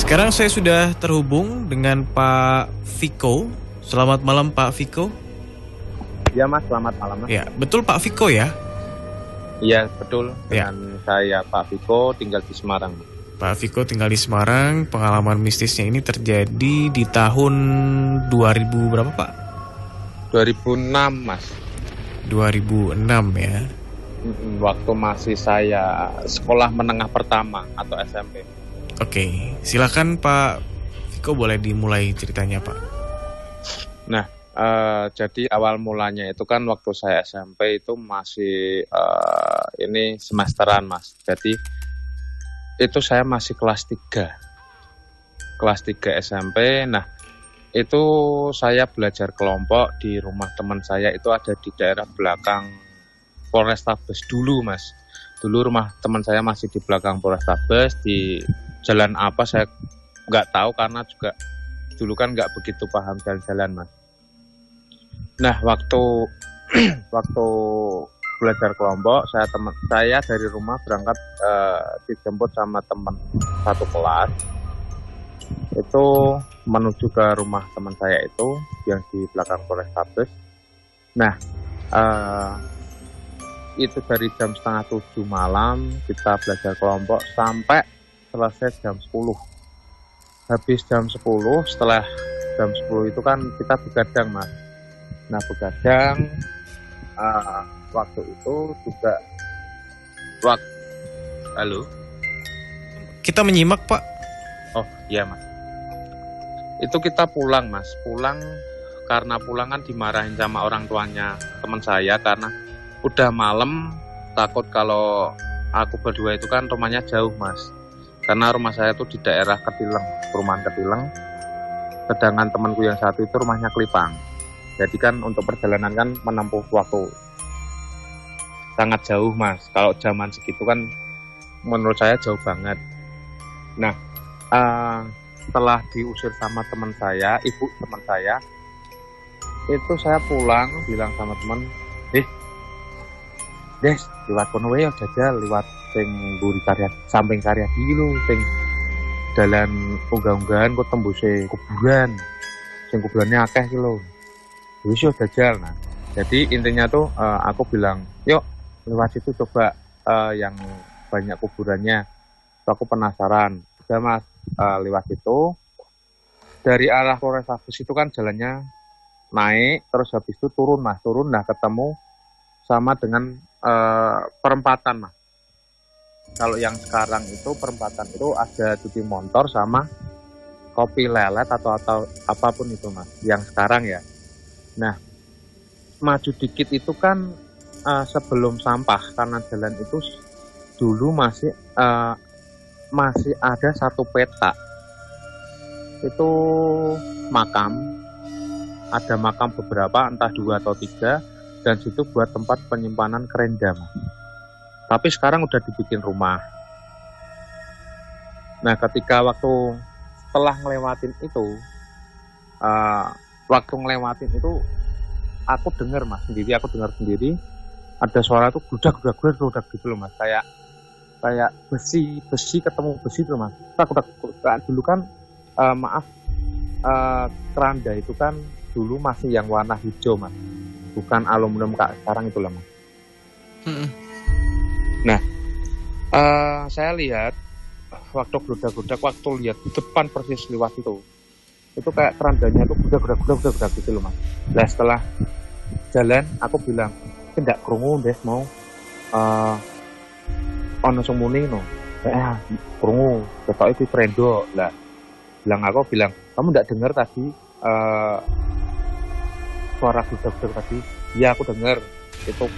Sekarang saya sudah terhubung dengan Pak Viko. Selamat malam Pak Viko. Ya Mas, selamat malam Mas. Ya, betul Pak Viko ya? Iya betul, Ya. dengan saya Pak Viko, tinggal di Semarang. Pak Viko tinggal di Semarang. Pengalaman mistisnya ini terjadi di tahun 2000 berapa Pak? 2006 Mas. 2006 ya. Waktu masih saya sekolah menengah pertama atau SMP. Oke, silakan Pak Viko, boleh dimulai ceritanya Pak. Nah, jadi awal mulanya itu kan waktu saya SMP itu masih ini semesteran Mas. Jadi itu saya masih kelas 3. Kelas 3 SMP. Nah, itu saya belajar kelompok di rumah teman saya, itu ada di daerah belakang Polrestabes dulu Mas. Dulu rumah teman saya masih di belakang Polrestabes, di jalan apa saya nggak tahu karena juga dulu kan nggak begitu paham jalan-jalan Mas. Nah, waktu belajar kelompok, saya dari rumah berangkat dijemput sama teman satu kelas. Itu menuju ke rumah teman saya itu yang di belakang Polrestabes. Nah, itu dari jam 6:30 malam kita belajar kelompok sampai selesai jam 10. Habis jam 10, setelah jam 10 itu kan kita begadang Mas. Nah, begadang waktu itu juga halo? Kita menyimak Pak. Oh iya Mas. Itu kita pulang Mas. Pulang karena pulang kan dimarahin sama orang tuanya teman saya karena udah malam, takut kalau aku berdua itu kan rumahnya jauh Mas. Karena rumah saya itu di daerah Ketileng, perumahan Ketileng. Sedangkan temanku yang satu itu rumahnya Kelipang. Jadi kan untuk perjalanan kan menempuh waktu sangat jauh Mas. Kalau zaman segitu kan menurut saya jauh banget. Nah, setelah diusir sama teman saya, ibu teman saya, itu saya pulang bilang sama teman, Des, liwat kono wae jajal, liwat sing mburi karya samping karya iki lho, sing dalan unggah-unggahan kok tembuse kuburan. Sing kuburannya akeh iki lho. Wis yo jajal. Nah, jadi intinya tuh aku bilang, "Yuk, lewat situ coba yang banyak kuburannya." So, aku penasaran. Udah Mas, lewat situ. Dari arah Polrestabes itu kan jalannya naik, terus habis itu turun Mas, turun nah ketemu sama dengan perempatan Mas. Kalau yang sekarang itu perempatan itu ada cuci motor sama kopi lelet atau apapun itu Mas. Yang sekarang ya. Nah, maju dikit itu kan sebelum sampah, karena jalan itu dulu masih ada satu petak. Itu makam. Ada makam beberapa, entah 2 atau 3. Dan situ buat tempat penyimpanan kerenda Mas. Tapi sekarang udah dibikin rumah. Nah, ketika setelah ngelewatin itu, aku dengar Mas sendiri, ada suara tuh gludak gitu loh Mas, kayak besi ketemu besi tuh Mas. Dulu kan keranda itu kan dulu masih yang warna hijau Mas, bukan aluminium kayak sekarang itu lah Mas. Nah, saya lihat waktu gludak-gludak, waktu lihat di depan persis lewat itu kayak kerandanya itu gludak gitu loh Mas. Nah, setelah jalan aku bilang, "Ndak krungu Des mau ono sumuni no." Krungu, ketok itu trendo. Lah, aku bilang, "Kamu ndak dengar tadi suara gludak-gludak tadi?" "Iya, aku dengar." Itu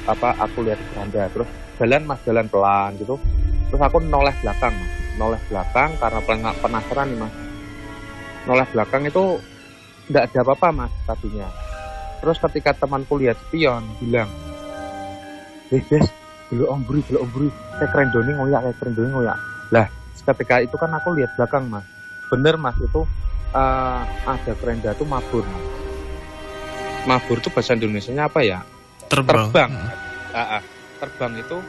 aku lihat keranda. Terus jalan pelan gitu. Terus aku noleh belakang karena penasaran nih Mas. Noleh belakang itu enggak ada apa-apa Mas tadinya. Terus ketika temanku lihat spion bilang, Des, belok ombri, kayak kerendone ngoyak. Lah, ketika itu kan aku lihat belakang Mas. Bener Mas, itu ada kerenda tuh mabur Mas. Mabur itu bahasa Indonesianya apa ya? Terbang. Terbang itu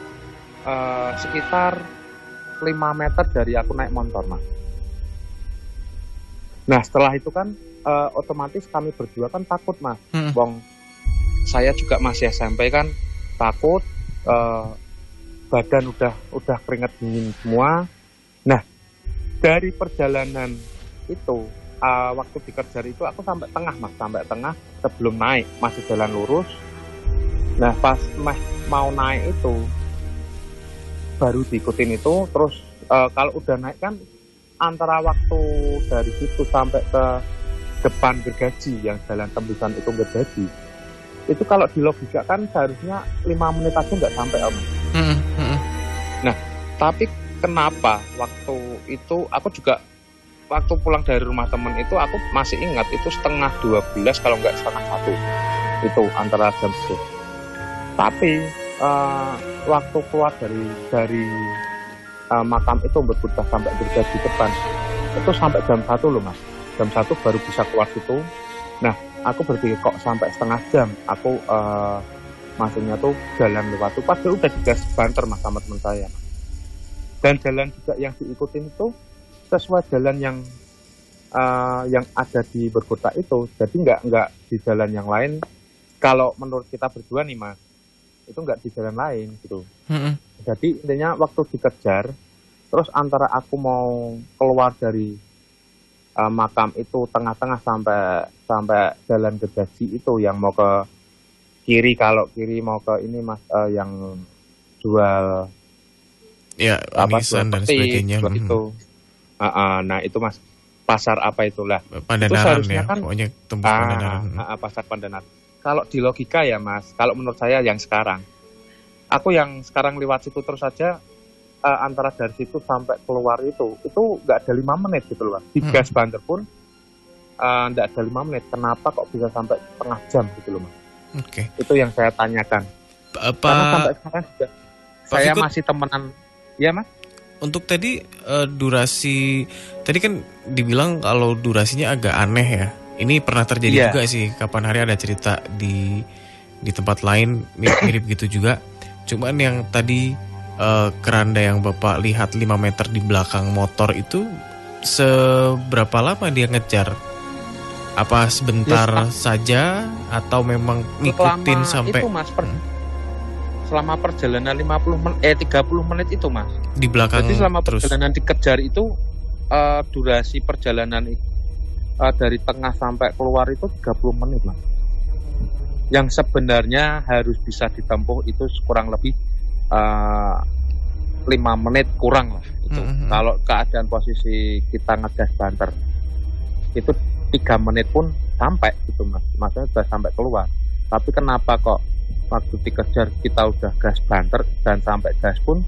sekitar 5 meter dari aku naik motor Mas. Nah setelah itu kan otomatis kami berdua kan takut mas. Wong saya juga masih SMP kan, takut, badan udah keringat dingin semua. Nah dari perjalanan itu waktu dikejar itu aku sampai tengah mas, sampai tengah sebelum naik masih jalan lurus. Nah pas mau naik itu baru diikutin itu, terus kalau udah naik kan antara waktu dari situ sampai ke depan Gergaji yang jalan tembusan itu Gergaji, itu kalau di logika kan seharusnya 5 menit aja nggak sampai om. Nah tapi kenapa waktu itu aku juga waktu pulang dari rumah temen itu aku masih ingat itu 11:30 kalau nggak 11:30 itu antara jam itu. Tapi waktu keluar dari makam itu berputar sampai Gergaji depan itu sampai jam 1 loh mas. Jam 1 baru bisa keluar situ. Nah aku berpikir kok sampai setengah jam aku masuknya tuh jalan lewat itu, padahal udah digas banter mas sama teman saya mas. Dan jalan juga yang diikutin itu sesuai jalan yang ada di Berkota itu, jadi nggak di jalan yang lain. Kalau menurut kita berdua nih mas, itu nggak di jalan lain gitu. Jadi intinya waktu dikejar, terus antara aku mau keluar dari makam itu tengah-tengah sampai jalan Gergaji itu yang mau ke kiri, kalau kiri mau ke ini mas yang jual ya anisan dan sebagainya itu. Nah itu mas pasar apa itulah Pandanaran itu ya kan, pokoknya tembus Pandanaran. Pasar Pandanaran. Kalau di logika ya mas, kalau menurut saya yang sekarang aku yang sekarang lewat situ terus saja antara dari situ sampai keluar itu nggak ada 5 menit gitu loh. Di gas banter pun nggak ada 5 menit. Kenapa kok bisa sampai setengah jam gitu loh mas? Oke. Itu yang saya tanyakan. Karena sampai sekarang juga saya masih temenan. Ya mas? Untuk tadi durasi, tadi kan dibilang kalau durasinya agak aneh ya. Ini pernah terjadi juga sih. Kapan hari ada cerita di tempat lain mirip gitu juga. Cuman yang tadi keranda yang Bapak lihat 5 meter di belakang motor itu seberapa lama dia ngejar? Apa sebentar saja atau memang ngikutin sampai itu mas, selama perjalanan 30 menit itu mas di belakang. Jadi selama terus perjalanan dikejar itu durasi perjalanan dari tengah sampai keluar itu 30 menit mas. Yang sebenarnya harus bisa ditempuh itu kurang lebih 5 menit kurang lah itu. Kalau keadaan posisi kita ngegas banter itu 3 menit pun sampai gitu mas, maksudnya sudah sampai keluar. Tapi kenapa kok waktu dikejar kita udah gas banter dan sampai gas pun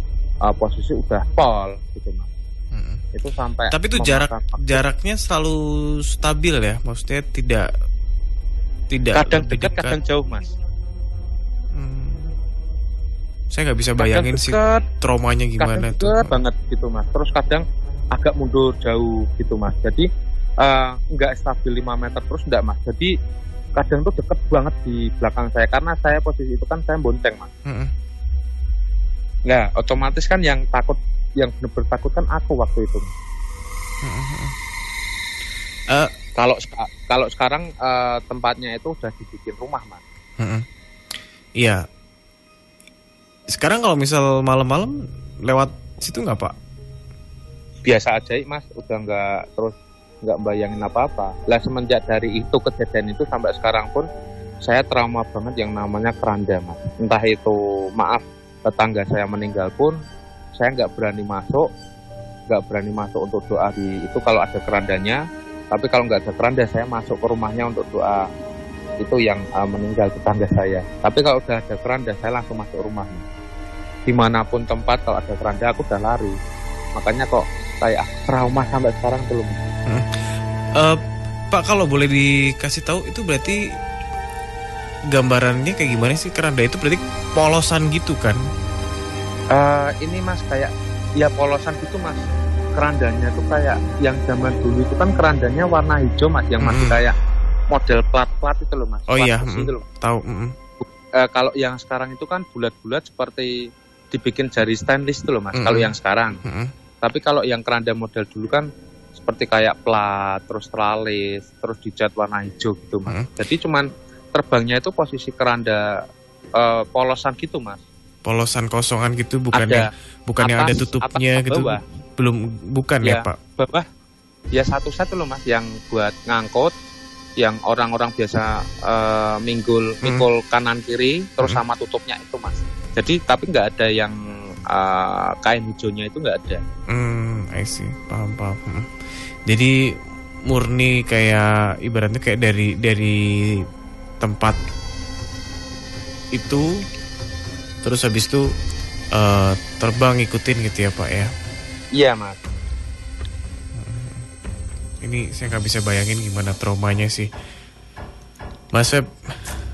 posisi udah pol gitu mas. Itu sampai. Tapi itu jaraknya selalu stabil ya, maksudnya tidak kadang dekat kadang jauh mas. Saya nggak bisa bayangin sih traumanya gimana tuh. Banget gitu mas. Terus kadang agak mundur jauh gitu mas. Jadi nggak stabil 5 meter terus enggak mas. Jadi kadang tuh deket banget di belakang saya karena saya posisi itu kan saya bonceng mas. Nah otomatis kan yang benar-benar takut kan aku waktu itu. Kalau sekarang tempatnya itu udah dibikin rumah mas. Iya. Sekarang kalau misal malam-malam lewat situ nggak pak? Biasa aja mas, udah nggak bayangin apa-apa. Lah semenjak dari itu kejadian itu sampai sekarang pun saya trauma banget yang namanya keranda mas. Entah itu maaf tetangga saya meninggal pun saya nggak berani masuk untuk doa di itu kalau ada kerandanya. Tapi kalau nggak ada keranda saya masuk ke rumahnya untuk doa itu yang meninggal tetangga saya. Tapi kalau udah ada keranda saya langsung masuk rumahnya. Dimanapun tempat kalau ada keranda aku udah lari. Makanya kok kayak trauma sampai sekarang belum. Pak kalau boleh dikasih tahu itu berarti gambarannya kayak gimana sih? Keranda itu berarti polosan gitu kan? Ini mas kayak ya polosan gitu mas. Kerandanya tuh kayak yang zaman dulu itu kan kerandanya warna hijau mas, yang masih kayak model plat-plat itu loh mas. Oh iya, tahu. Kalau yang sekarang itu kan bulat-bulat seperti dibikin jari stainless itu loh mas. Kalau yang sekarang. Tapi kalau yang keranda model dulu kan seperti kayak plat, terus teralis, terus dicat warna hijau gitu Mas. Jadi cuman terbangnya itu posisi keranda polosan gitu Mas. Polosan kosongan gitu, bukannya yang ada tutupnya gitu. Bawah. Belum, bukan ya Pak? Bawah ya satu-satu loh Mas, yang buat ngangkut, yang orang-orang biasa minggul kanan kiri, terus sama tutupnya itu Mas. Jadi tapi nggak ada yang kain hijaunya itu nggak ada. I see, paham. Jadi murni kayak ibaratnya kayak dari tempat itu, terus habis itu terbang ngikutin gitu ya Pak ya? Iya Mas. Ini saya nggak bisa bayangin gimana traumanya sih. Mas Feb,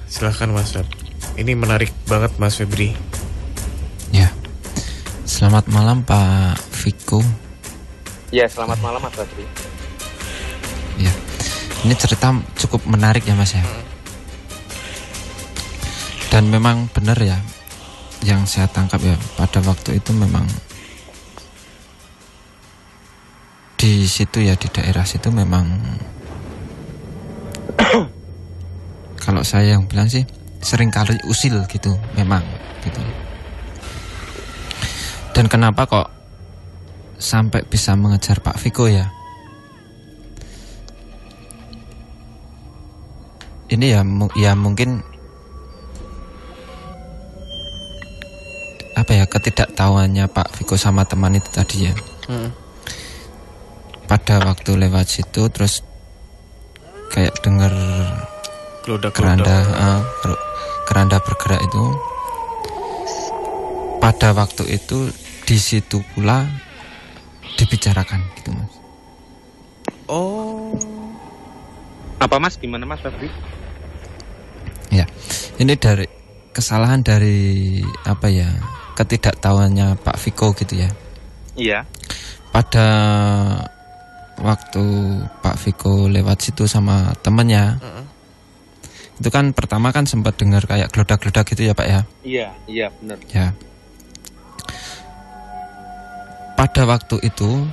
silahkan Mas Feb. Ini menarik banget Mas Febri. Ya, selamat malam Pak Viko. Ya, selamat malam Mas Febri. Ya, ini cerita cukup menarik ya Mas ya. Dan memang benar ya, yang saya tangkap ya, pada waktu itu memang di situ ya, di daerah situ memang kalau saya yang bilang sih sering kali usil gitu, memang gitu. Dan kenapa kok sampai bisa mengejar Pak Viko ya? Ini ya mungkin apa ya, ketidaktahuannya Pak Viko sama teman itu tadi ya. Pada waktu lewat situ terus kayak dengar keranda bergerak itu. Pada waktu itu di situ pula dibicarakan gitu Mas. Oh. Apa Mas? Gimana Mas Febri? Ya, ini dari kesalahan dari apa ya, ketidaktahuannya Pak Viko gitu ya. Iya. Pada waktu Pak Viko lewat situ sama temennya, itu kan pertama kan sempat dengar kayak geledak-geledak gitu ya Pak ya. Iya benar. Ya. Pada waktu itu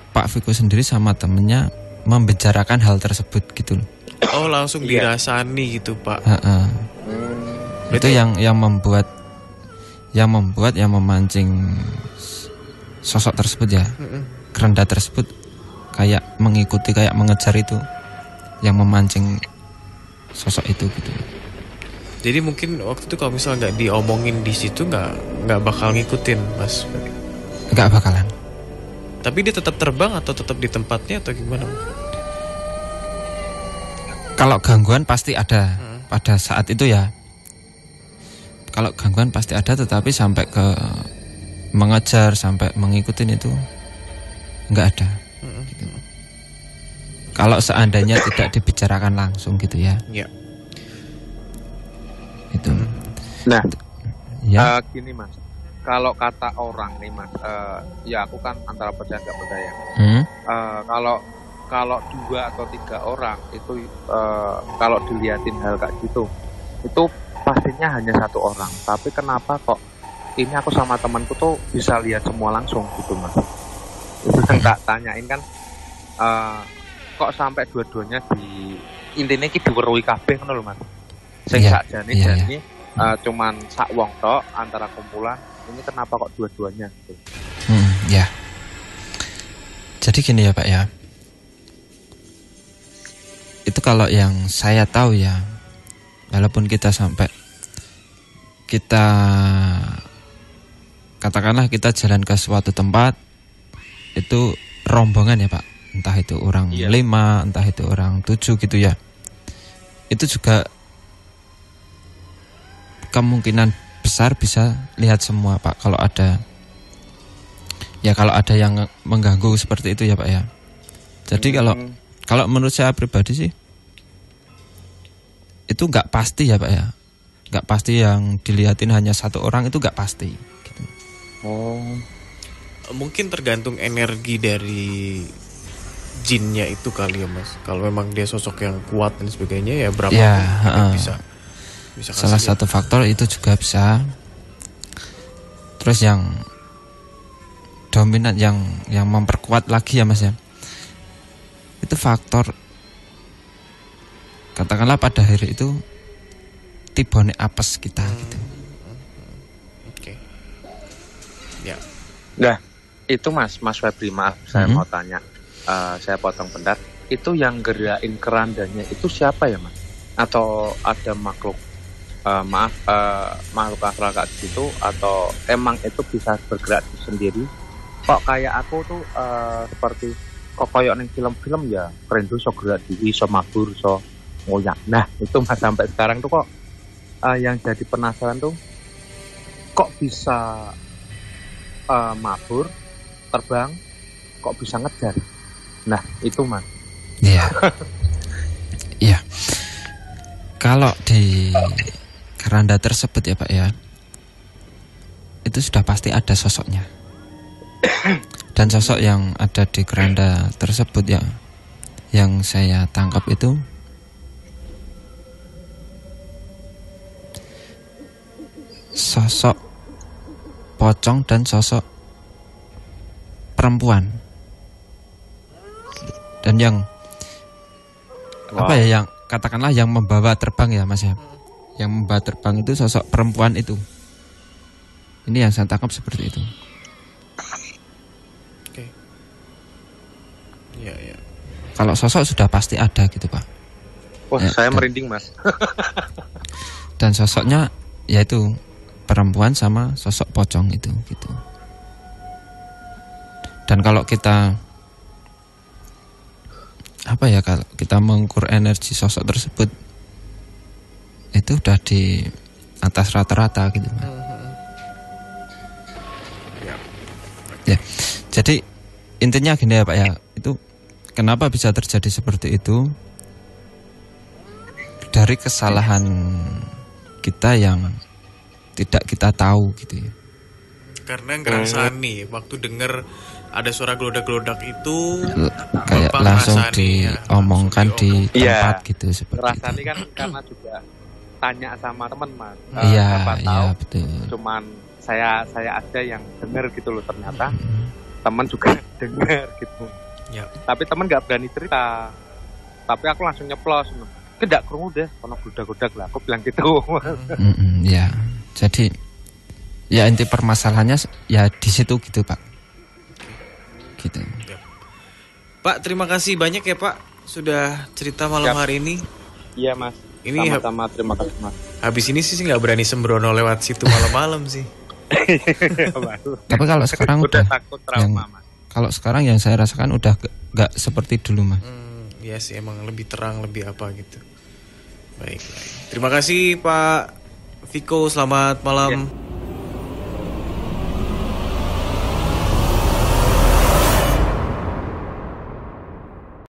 Pak Viko sendiri sama temennya membicarakan hal tersebut gitu loh. Oh, langsung dirasani gitu Pak. Itu yang membuat yang memancing sosok tersebut ya. Keranda tersebut kayak mengikuti, kayak mengejar itu, yang memancing sosok itu gitu. Jadi mungkin waktu itu kalau misalnya nggak diomongin di situ nggak bakal ngikutin Mas. Nggak bakalan. Tapi dia tetap terbang atau tetap di tempatnya atau gimana? Kalau gangguan pasti ada pada saat itu ya. Kalau gangguan pasti ada, tetapi sampai ke mengejar, sampai mengikutin itu nggak ada. Gitu. Kalau seandainya tidak dibicarakan langsung gitu ya. Iya. Itu. Nah, ya. Gini Mas. Kalau kata orang nih Mas, ya aku kan antara percaya nggak percaya. Kalau 2 atau 3 orang itu kalau dilihatin hal kayak gitu, itu pastinya hanya 1 orang. Tapi kenapa kok ini aku sama temanku tuh bisa lihat semua langsung gitu Mas? Itu kan tak tanyain kan, kok sampai dua-duanya di intinya ki diweruhi kabeh ngono lho Mas. Sing sakjane jane cuman sak wong tok antara kumpulan. Ini kenapa kok dua-duanya gitu? Ya. Jadi gini ya Pak ya. Itu kalau yang saya tahu ya, walaupun kita sampai kita katakanlah kita jalan ke suatu tempat, itu rombongan ya Pak, entah itu orang 5, entah itu orang 7 gitu ya, itu juga kemungkinan besar bisa lihat semua Pak. Kalau ada yang mengganggu seperti itu ya Pak ya. Jadi kalau menurut saya pribadi sih itu nggak pasti ya Pak ya. Nggak pasti yang dilihatin hanya 1 orang, itu nggak pasti gitu. Mungkin tergantung energi dari jinnya itu kali ya Mas. Kalau memang dia sosok yang kuat dan sebagainya ya berapa bisa salah satu faktor itu juga bisa. Terus yang dominan yang memperkuat lagi ya Mas ya, itu faktor, katakanlah pada hari itu tibone apes kita gitu. Oke. Ya. Nah, itu Mas Febri, maaf saya mau tanya. Saya potong bentar. Itu yang gerakin kerandanya itu siapa ya, Mas? Atau ada makhluk makhluk astral gitu, atau emang itu bisa bergerak sendiri? Kok kayak aku tuh seperti kok koyok neng film-film ya, keren tuh so gerak diri, so mabur, so ngoyak. Nah, itu Mas sampai sekarang tuh kok yang jadi penasaran tuh kok bisa mabur, terbang, kok bisa ngejar. Nah, itu Mas. Iya. Iya. Kalau di keranda tersebut ya Pak ya, itu sudah pasti ada sosoknya. Dan sosok yang ada di keranda tersebut ya, yang saya tangkap itu sosok pocong dan sosok perempuan. Dan yang apa ya, yang katakanlah yang membawa terbang ya Mas ya, yang membawa terbang itu sosok perempuan itu. Ini yang saya tangkap seperti itu. Oke. Iya. Kalau sosok sudah pasti ada gitu Pak. Wah, ya, saya merinding Mas. Dan sosoknya yaitu perempuan sama sosok pocong itu gitu. Dan kalau kita apa ya, kalau kita mengukur energi sosok tersebut itu udah di atas rata-rata gitu Pak. Ya, jadi intinya gini ya Pak ya, itu kenapa bisa terjadi seperti itu dari kesalahan kita yang tidak kita tahu gitu ya. Karena ngerasani waktu denger ada suara gelodak-gelodak itu kayak Bapak langsung ngerasani, diomongkan di tempat Iya. gitu seperti Rasanya itu. kan karena juga tanya sama teman Mas. Iya, siapa iya tahu betul. cuman saya aja yang dengar gitu loh, ternyata teman juga dengar gitu. Ya. Tapi teman nggak berani cerita. Tapi aku langsung nyeplos. Kedak krungu deh, kono godak-godak lah. Aku bilang gitu. Ya, jadi ya inti permasalahannya ya di situ gitu Pak. Gitu. Pak, terima kasih banyak ya Pak sudah cerita malam hari ini. Iya Mas. Ini sama-sama, terima kasih Mas. Habis ini sih nggak berani sembrono lewat situ malam-malam sih. Tapi kalau sekarang udah takut trauma Mas. Kalau sekarang yang saya rasakan udah nggak seperti dulu Mas. Iya sih, emang lebih terang, lebih apa gitu. Baik. Terima kasih Pak Viko, selamat malam. Ya.